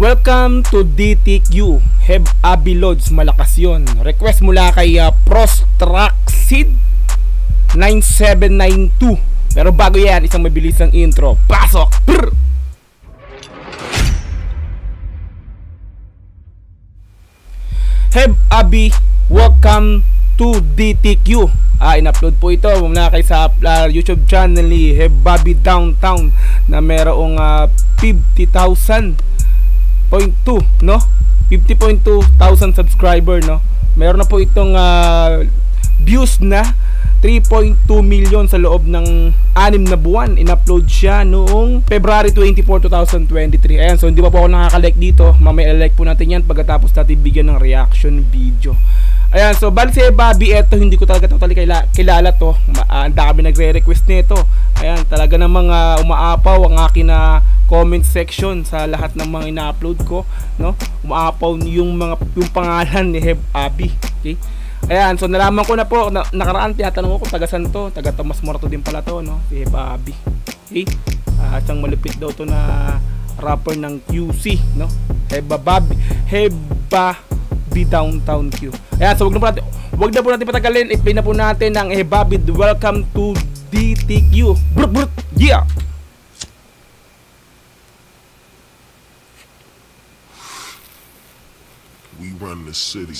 Welcome to DTQ. Heb Abilods, malakas yun. Request mula kay Prostraxid 9792. Pero bago yan, isang mabilis ng intro. Pasok! Brr! Heb Abi, welcome to DTQ. In-upload po ito muna kay sa YouTube channel ni Heb Abi Downtown na merong 50,000.2, no? 50.2 thousand subscriber, no? Meron na po itong views na 3.2 million sa loob ng 6 na buwan. In-upload siya noong February 24, 2023. Ayan, so hindi pa po ako nakaka-like dito. Mamaya i-like po natin yan pagkatapos natin bigyan ng reaction video. Ayan, so bali si Bobby, eto hindi ko talaga totally kilala to. Ang dami nagre-request nito. Ayan, talaga namang umaapaw ang akin na comment section sa lahat ng mga ina-upload ko, no? Umaapaw yung pangalan ni Heb Abi. Okay? Ayan, so nalaman ko na po nakaraan, tinatanong ko kung taga saan to. Taga Tomas Morato din pala to, no? Si Heb Abi. Okay? Isang malupit daw to na rapper ng QC, no? Heb Abi Downtown Q. Ayan, so wag na po natin patagalin. I-play na po natin ng Heb Abi. Welcome to DTQ. Brut brut. Yeah. We run the city.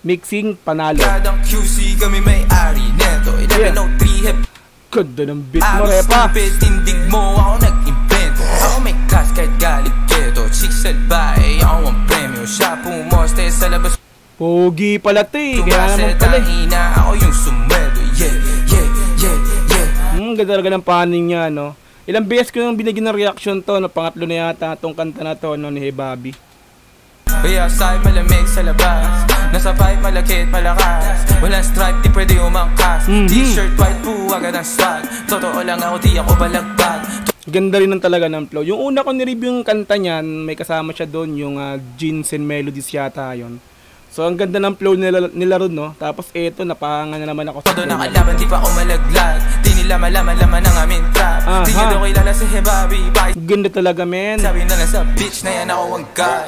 Mixing panalo. QC kami may-ari neto. 1103 Heb. Ganda ng beat mo, Repa. Tindig mo ako nag-invento. Ako may class kahit galit keto. Chicksel ba eh ako ang premyo. Siya pumoste sa labas. Pogi pala te. Kaya naman pala. Ako yung sumweldo. Ganda talaga ng paning niya, no? Ilang beses ko nang binigyan ng reaction to, no? Pangatlo na yata itong kanta na to, no, ni Heb Abi. Kaya sa'yo malamig sa labas. Nasa pipe malakit malakas. Walang stripe di pwede umangkas. T-shirt white po agad ang swag. Totoo lang ako di ako balagbag. Ganda rin ng talaga ng flow. Yung una ko ni-review yung kanta niyan, may kasama siya doon, yung Jeans and Melodies yata yun. So ang ganda ng flow nila ron, no? Tapos eto, napahangan na naman ako sa todo nakalaban, di pa ako malaglag. Di nila malaman ang aming trap. Di nyo daw kilala si Heb Abi. Ganda talaga, men. Sabi na lang sa bitch na yan ako ang god.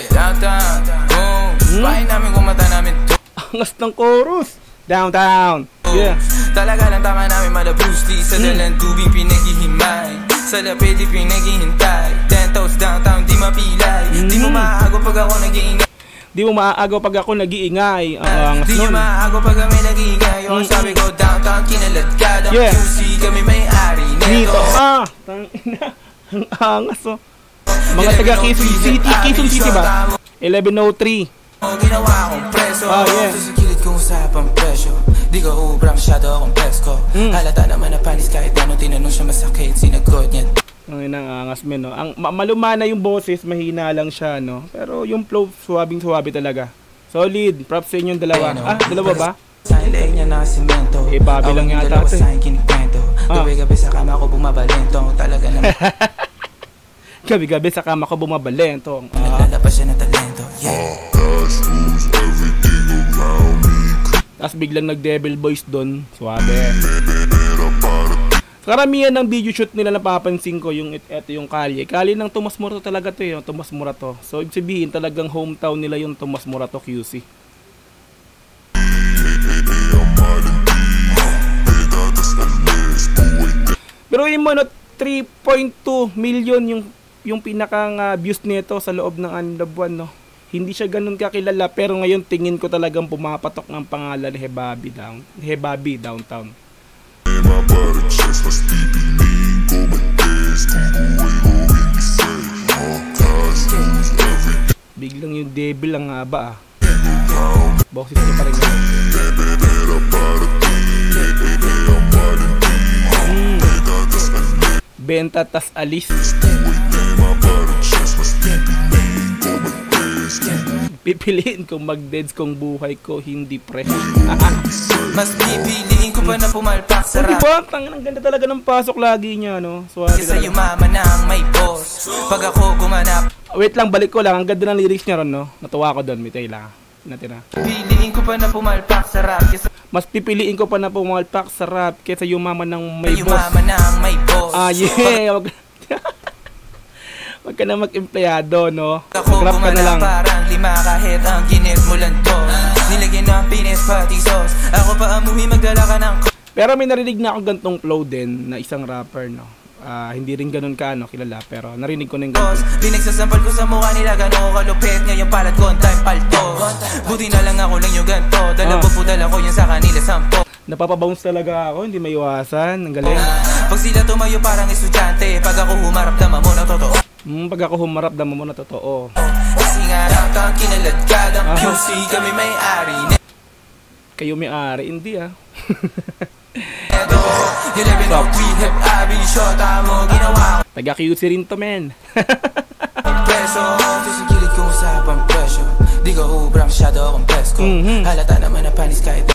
Downtown, boom. Bahay namin kung mata namin to. Angas ng chorus. Downtown. Yeah. Talaga lang tama namin malabus. Di sa dalang tubing pinaghihimay. Sa lapid di pinaghihintay. 10 toes downtown, di mapilay. Di mo maago pag ako nag-iingay. Di mo maaagaw pag ako nag-iingay. Di nyo maaagaw pag kami nag-iingay. Yung sabi ko downtown, kinalad ka. QC kami may-ari neto. Tangina. Ang angas, oh. Mga taga Quezon City. Quezon City ba? 1103. Ginawa akong preso. Yeah. Sa kilid kong usapang presyo. Di ko ubra masyado akong presko. Halata naman na panis kahit ano tinanong siya masakit. Sinagot niya. Ang angas, men, no? Ang malumana yung boses, mahina lang siya, no? Pero yung flow, suwabing-suwabe talaga. Solid. Props sa inyong dalawa. Dalawa ba? Sa ileg niya na simento. Eh, Bobby lang yata ito. Gabi-gabi sa kama ko bumabalento. Talaga naman. Gabi-gabi sa kama ko bumabalento. Naglalabas siya na talento. Tapos biglang nag-devil voice doon. Suwabe. Karamihan ng video shoot nila napapansin ko yung ito yung kalye. Kalye ng Tomas Morato talaga to, yung Tomas Morato. So ibig sabihin talagang hometown nila yung Tomas Morato QC. Pero yung mga 3.2 million yung pinakang views nito sa loob ng 6 na buwan, no. Hindi siya ganun kakilala, pero ngayon tingin ko talagang pumapatok ng pangalan ni Heb Abi Downtown. Biglang yung devil ang haba, boses niya pa rin yun. Benta tas alis. Pipiliin kong mag-deads kung buhay ko hindi pre. Mas pipiliin ko pa na pumalpak sa rap. Diba? Ang ganda talaga ng pasok lagi niya, no? Kasi yumaman na ang may boss. Pag ako gumanap. Wait lang, balik ko lang. Ang ganda ng lyrics niya ron, no? Natuwa ko doon, mitay lang. natira. Piliin ko pa na pumalpak sa rap kesa Mas pipiliin ko pa na pumalpak sa rap kesa yumaman ng may boss. yumaman ng may boss. Yeah. Wag ka na mag-empleyado, no? Ako Mag-rap ka na lang. parang lima kahit ang ginit mo lang to. Nilagyan ng pinis pati sauce. Ako pa amuhi magdala ka ng Pero may narinig na ako gantong flow din na isang rapper, no? Hindi rin ganun ka, no, kilala. Pero narinig ko na yung ganun. Pinagsasampal ko sa mukha nila gano'n ko kalupit. Ngayon palad ko on time paltos. Buti na lang ako lang yung ganto. Dala po dala ko yun sa kanila 10. Napapabounce talaga ako, hindi maiwasan. Ang galing. Pag sila tumayo parang estudyante. Pag ako humarap naman mo na totoo. Pag ako humarap, dama mo na totoo. Kasi nga lang kang kinaladkad ang QC kami may-ari. Kayo may-ari, hindi Eto, 11 of rehab, abi, shota mo, ginawa Taga QC rin to, men. kong preso. Sa gilid kong usapang presyo. Di ko ubra masyado akong presko. Halata naman na panis kahit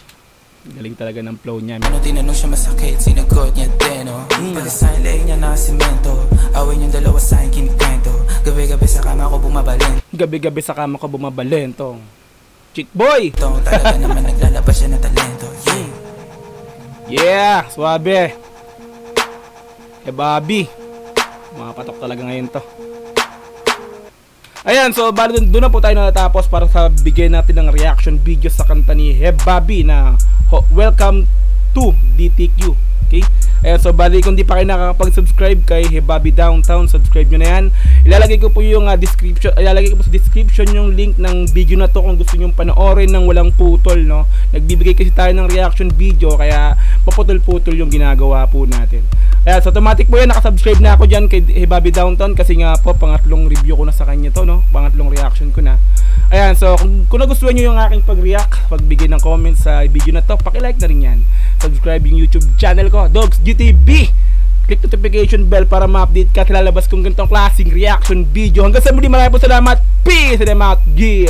Galing talaga ng flow niya. ano tinanong siya masakit, sinagot niya din, oh. Pagkasahin leeg niya na simento. Awin yung dalawa sa akin kinikwento. Gabi-gabi sa kama ko bumabalin. Gabi-gabi sa kama ko bumabalin tong Chick Boy. Ito talaga naman naglalabas siya ng talento. Yeah, suabe. Bobby. Mapatok talaga ngayon to. Ayan, so bali doon na po tayo natapos para sa bigay natin ng reaction video sa kanta ni Bobby na Welcome to DTQ. Okay? Ayan, so bali kung di pa kayo nakakapag-subscribe kay Bobby Downtown, subscribe nyo na yan. Ilalagay ko po yung description, ilalagay ko po sa description yung link ng video na to kung gusto nyo panoorin ng walang putol, no? Nagbibigay kasi tayo ng reaction video kaya paputol-putol yung ginagawa po natin. Ayan, so automatic po yan, nakasubscribe na ako dyan kay Bobby Downtown kasi nga po pangatlong review ko na sa kanya to, no? Pangatlong reaction ko na. Ayan, so kung nagustuhan nyo yung aking pag-react, pagbigay ng comments sa video na to, pakilike na rin yan. Subscribe yung YouTube channel ko, Dogs GTB. Click notification bell para ma-update ka sa lalabas kong ganitong klaseng reaction video. Hanggang sa muli, maraming po salamat. Peace and I'm out. Yeah.